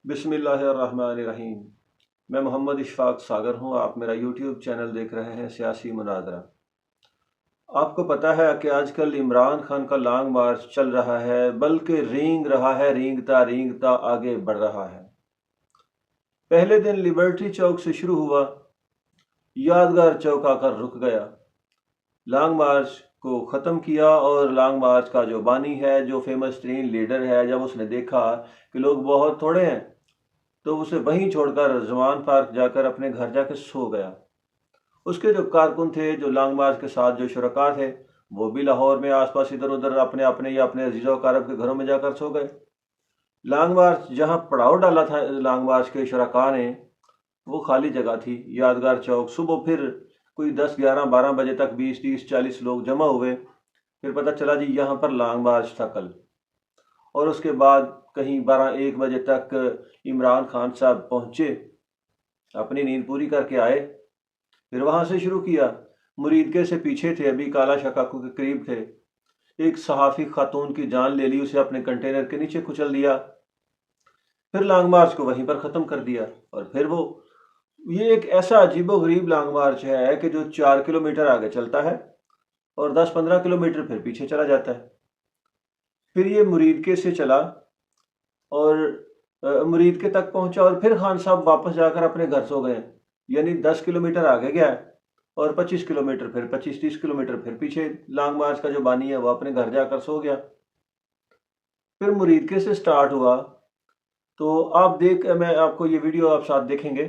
बिस्मिल्लाहिर्रहमानिर्रहीम। मैं मोहम्मद इशफाक सागर हूँ। आप मेरा यूट्यूब चैनल देख रहे हैं सियासी मुनाजरा। आपको पता है कि आजकल इमरान खान का लॉन्ग मार्च चल रहा है, बल्कि रेंग रहा है, रेंगता रेंगता आगे बढ़ रहा है। पहले दिन लिबर्टी चौक से शुरू हुआ, यादगार चौक आकर रुक गया। लॉन्ग मार्च को ख़त्म किया और लॉन्ग मार्च का जो बानी है, जो फेमस तरीन लीडर है, जब उसने देखा कि लोग बहुत थोड़े हैं तो उसे वहीं छोड़कर जमान पार्क जाकर अपने घर जाकर सो गया। उसके जो कारकुन थे, जो लॉन्ग मार्च के साथ जो शुरका थे, वो भी लाहौर में आसपास इधर उधर अपने अपने या अपने अजीज़ो कारब के घरों में जाकर सो गए। लॉन्ग मार्च जहाँ पड़ाव डाला था लॉन्ग मार्च के शुरका ने, वो खाली जगह थी, यादगार चौक। सुबह फिर कोई 10, 11, 12 बजे तक 20, 30, 40 लोग जमा हुए। फिर पता चला जी यहाँ पर लॉन्ग मार्च था कल। और उसके बाद कहीं 12-1 बजे तक इमरान खान साहब पहुँचे, अपनी नींद पूरी करके आए, फिर वहाँ से शुरू किया। मुरीदके से पीछे थे, अभी काला शकाकू के करीब थे। एक सहाफ़ी खातून की जान ले ली, उसे अपने कंटेनर के नीचे कुचल दिया। फिर लॉन्ग मार्च को वहीं पर ख़त्म कर दिया। और फिर ये एक ऐसा अजीबो गरीब लॉन्ग मार्च है कि जो 4 किलोमीटर आगे चलता है और 10-15 किलोमीटर फिर पीछे चला जाता है। फिर ये मुरीदके से चला और मुरीदके तक पहुंचा और फिर खान साहब वापस जाकर अपने घर सो गए। यानी 10 किलोमीटर आगे गया और 25 किलोमीटर फिर 25-30 किलोमीटर फिर पीछे लॉन्ग मार्च का जो बानी है वो अपने घर जाकर सो गया। फिर मुरीदके से स्टार्ट हुआ तो मैं आपको ये वीडियो आप साथ देखेंगे।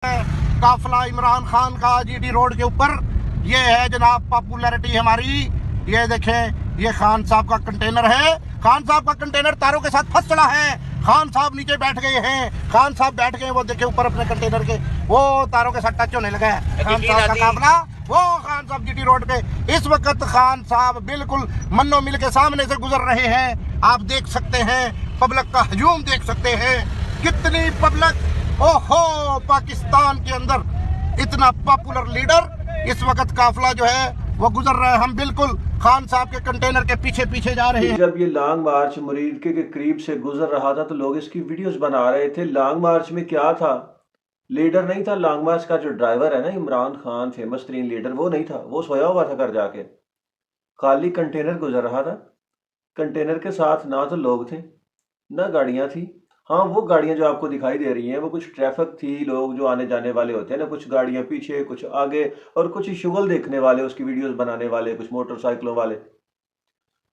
काफिला इमरान खान का जीटी रोड के ऊपर ये है जनाब पॉपुलैरिटी हमारी। ये देखें, ये खान साहब का कंटेनर है। खान साहब का कंटेनर तारों के साथ फंस चला है। खान साहब नीचे बैठ गए हैं। खान साहब बैठ गए, वो देखे ऊपर अपने कंटेनर के, वो तारों के साथ टच होने लगा है। खान साहब का काफिला, वो खान साहब जीटी रोड पे इस वक्त खान साहब बिल्कुल मन्नो मिल के सामने से गुजर रहे हैं। आप देख सकते हैं, पब्लिक का हजूम देख सकते हैं, कितनी पब्लिक। ओहो, पाकिस्तान के अंदर इतना पॉपुलर लीडर, इस वक्त काफिला जो है वो गुजर रहा है। हम बिल्कुल खान साहब के कंटेनर के पीछे पीछे जा रहे हैं। जब ये लॉन्ग मार्च मुरीदके के करीब से गुजर रहा था तो लोग इसकी वीडियोस बना रहे थे। लॉन्ग मार्च में क्या था? लीडर नहीं था। लॉन्ग मार्च का जो ड्राइवर है ना, इमरान खान, फेमस तरीन लीडर, वो नहीं था। वो सोया हुआ था घर जाके। खाली कंटेनर गुजर रहा था। कंटेनर के साथ ना तो लोग थे ना गाड़ियां थी। हाँ, वो गाड़ियां जो आपको दिखाई दे रही हैं वो कुछ ट्रैफिक थी, लोग जो आने जाने वाले होते हैं ना, कुछ गाड़ियां पीछे, कुछ आगे, और कुछ शुगल देखने वाले, उसकी वीडियोस बनाने वाले, कुछ मोटरसाइकिलों वाले।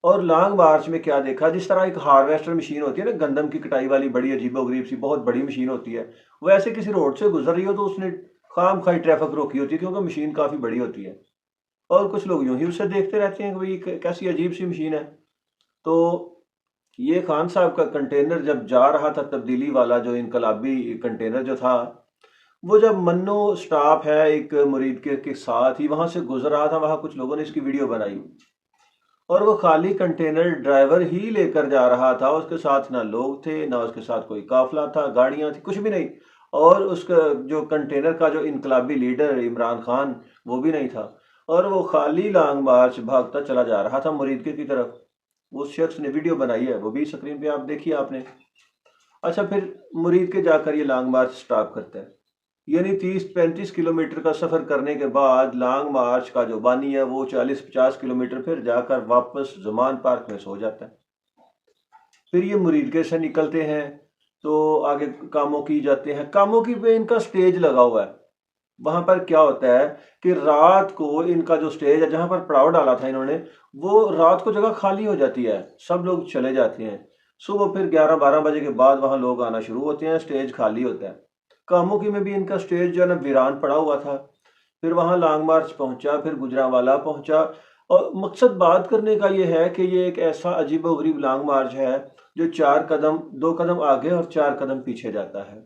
और लॉन्ग मार्च में क्या देखा, जिस तरह एक हार्वेस्टर मशीन होती है ना, गंदम की कटाई वाली, बड़ी अजीबोगरीब सी बहुत बड़ी मशीन होती है, वो ऐसे किसी रोड से गुजर रही हो तो उसने खाम खाई ट्रैफिक रोकी होती है, क्योंकि मशीन काफ़ी बड़ी होती है। और कुछ लोग यूं ही उसे देखते रहते हैं कि भाई कैसी अजीब सी मशीन है। तो ये खान साहब का कंटेनर जब जा रहा था, तब्दीली वाला जो इनकलाबी कंटेनर जो था, वो जब मन्नो स्टाफ है एक मुरीद के साथ ही वहां से गुजर रहा था, वहां कुछ लोगों ने इसकी वीडियो बनाई और वो खाली कंटेनर ड्राइवर ही लेकर जा रहा था। उसके साथ ना लोग थे, ना उसके साथ कोई काफिला था, गाड़ियां थी, कुछ भी नहीं। और उसका जो कंटेनर का जो इनकलाबी लीडर इमरान खान, वो भी नहीं था। और वो खाली लॉन्ग मार्च भागता चला जा रहा था मुरीदके की तरफ। उस शख्स ने वीडियो बनाई है, वो भी स्क्रीन पे आप देखिए आपने। अच्छा, फिर मुरीदके जाकर ये लॉन्ग मार्च स्टॉप करता है। यानी 30-35 किलोमीटर का सफ़र करने के बाद लॉन्ग मार्च का जो बानी है वो 40-50 किलोमीटर फिर जाकर वापस जमान पार्क में सो जाता है। फिर ये मुरीदके से निकलते हैं तो आगे कामों की जाते हैं। कामों की पे इनका स्टेज लगा हुआ है। वहाँ पर क्या होता है कि रात को इनका जो स्टेज है, जहाँ पर पड़ाव डाला था इन्होंने, वो रात को जगह खाली हो जाती है, सब लोग चले जाते हैं। सुबह फिर 11-12 बजे के बाद वहाँ लोग आना शुरू होते हैं, स्टेज खाली होता है। कामोकी में भी इनका स्टेज जो है ना वीरान पड़ा हुआ था। फिर वहाँ लॉन्ग मार्च पहुँचा, फिर गुजरांवाला पहुँचा। और मकसद बात करने का ये है कि ये एक ऐसा अजीबोगरीब लॉन्ग मार्च है जो 2 कदम आगे और 4 कदम पीछे जाता है।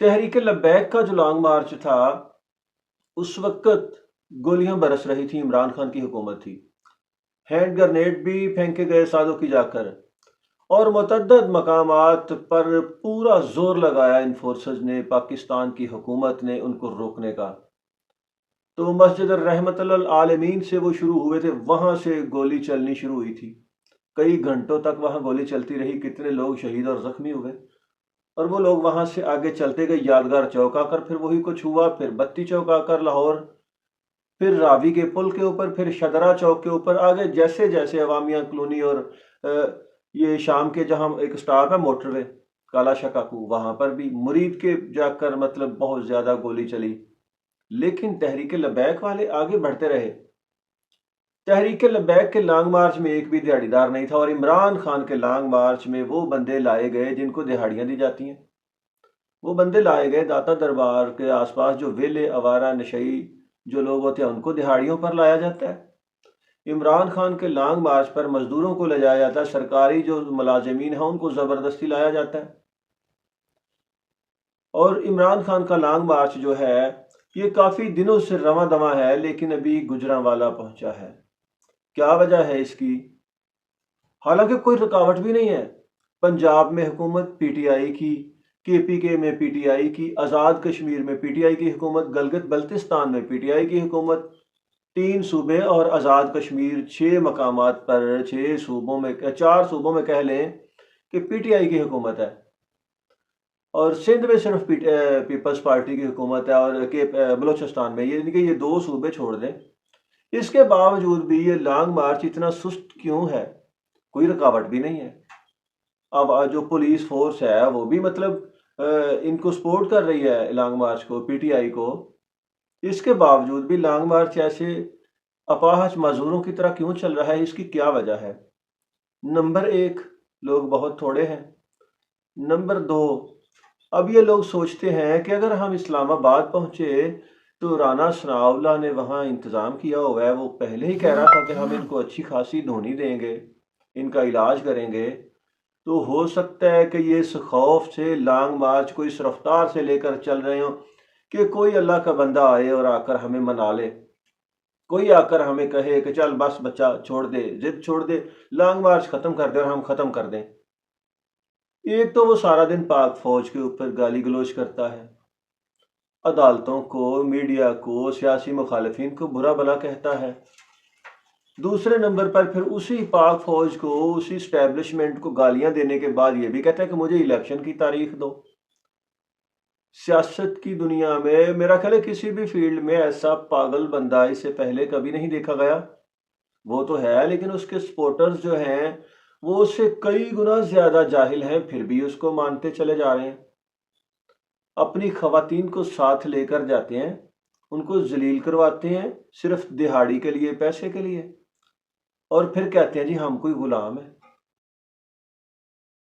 तहरीक लब्बैक का जो लॉन्ग मार्च था, उस वक्त गोलियां बरस रही थी, इमरान खान की हुकूमत थी, हैंड ग्रेनेड भी फेंके गए सादों की जाकर, और मुतअद्दिद मकामात पर पूरा जोर लगाया इन फोर्सेस ने, पाकिस्तान की हुकूमत ने, उनको रोकने का। तो मस्जिद रहमतुल आलमीन से वो शुरू हुए थे, वहाँ से गोली चलनी शुरू हुई थी। कई घंटों तक वहाँ गोली चलती रही, कितने लोग शहीद और ज़ख्मी हुए। اور وہ لوگ وہاں سے آگے چلتے گئے، یادگار چوک آ کر پھر وہی کچھ ہوا، پھر بتی چوک آ کر لاہور، پھر راوی کے پل کے اوپر، پھر شدرا چوک کے اوپر آگے جیسے جیسے عوامیہ کلونی اور یہ شام کے جہاں ایک سٹاپ ہے موٹر وے کالا شکاکو، وہاں پر بھی مرید کے جا کر مطلب بہت زیادہ گولی چلی، لیکن تحریک لبیک والے آگے بڑھتے رہے۔ تحریک لبیک کے لانگ مارچ میں ایک بھی دہاڑی دار نہیں تھا، اور عمران خان کے لانگ مارچ میں وہ بندے لائے گئے جن کو دہاڑیاں دی جاتی ہیں، وہ بندے لائے گئے داتا دربار کے آس پاس جو ویلے آوارہ نشئی جو لوگ ہوتے ہیں ان کو دہاڑیوں پر لایا جاتا ہے۔ عمران خان کے لانگ مارچ پر مزدوروں کو لے جایا جاتا ہے، سرکاری جو ملازمین ہیں ان کو زبردستی لایا جاتا ہے۔ اور عمران خان کا لانگ مارچ جو ہے یہ کافی دنوں سے رواں دواں ہے، لیکن ابھی گجرانوالہ پہنچا ہے۔ کیا وجہ ہے اس کی؟ حالانکہ کوئی رکاوٹ بھی نہیں ہے۔ پنجاب میں حکومت پی ٹی آئی کی، کے پی کے میں پی ٹی آئی کی، آزاد کشمیر میں پی ٹی آئی کی حکومت، گلگت بلتستان میں پی ٹی آئی کی حکومت، 3 صوبے اور آزاد کشمیر 6 مقامات پر 6 صوبوں میں 4 صوبوں میں کہہ لیں کہ پی ٹی آئی کی حکومت ہے، اور سندھ میں صرف پیپلز پارٹی کی حکومت ہے، اور بلوچستان میں، یعنی کہ یہ 2 صوبے چھوڑ دیں۔ اس کے باوجود بھی یہ لانگ مارچ اتنا سست کیوں ہے؟ کوئی رکاوٹ بھی نہیں ہے۔ اب جو پولیس فورس ہے وہ بھی مطلب ان کو سپورٹ کر رہی ہے لانگ مارچ کو، پی ٹی آئی کو، اس کے باوجود بھی لانگ مارچ ایسے اپاہج معذوروں کی طرح کیوں چل رہا ہے؟ اس کی کیا وجہ ہے؟ نمبر 1، لوگ بہت تھوڑے ہیں۔ نمبر 2، اب یہ لوگ سوچتے ہیں کہ اگر ہم اسلام آباد پہنچے تو رانا ثناءاللہ نے وہاں انتظام کیا ہوا ہے، وہ پہلے ہی کہہ رہا تھا کہ ہم ان کو اچھی خاصی دھونی دیں گے، ان کا علاج کریں گے، تو ہو سکتا ہے کہ یہ اس خوف سے لانگ مارچ کو اس رفتار سے لے کر چل رہے ہوں کہ کوئی اللہ کا بندہ آئے اور آ کر ہمیں منا لے، کوئی آ کر ہمیں کہے کہ چل بس بچہ چھوڑ دے، ضد چھوڑ دے، لانگ مارچ ختم کر دے اور ہم ختم کر دیں۔ ایک تو وہ سارا دن پاک فوج کے اوپر گالی گلوچ کرتا ہے، عدالتوں کو، میڈیا کو، سیاسی مخالفین کو برا بھلا کہتا ہے۔ دوسرے نمبر پر پھر اسی پاک فوج کو، اسی اسٹیبلشمنٹ کو گالیاں دینے کے بعد یہ بھی کہتا ہے کہ مجھے الیکشن کی تاریخ دو۔ سیاست کی دنیا میں میرا خیال ہے کسی بھی فیلڈ میں ایسا پاگل بندہ اس سے پہلے کبھی نہیں دیکھا گیا۔ وہ تو ہے لیکن اس کے سپورٹرز جو ہیں وہ اس سے کئی گنا زیادہ جاہل ہیں، پھر بھی اس کو مانتے چلے جا رہے ہیں، اپنی خواتین کو ساتھ لے کر جاتے ہیں، ان کو ذلیل کرواتے ہیں صرف دہاڑی کے لیے، پیسے کے لیے، اور پھر کہتے ہیں جی ہم کوئی غلام ہیں۔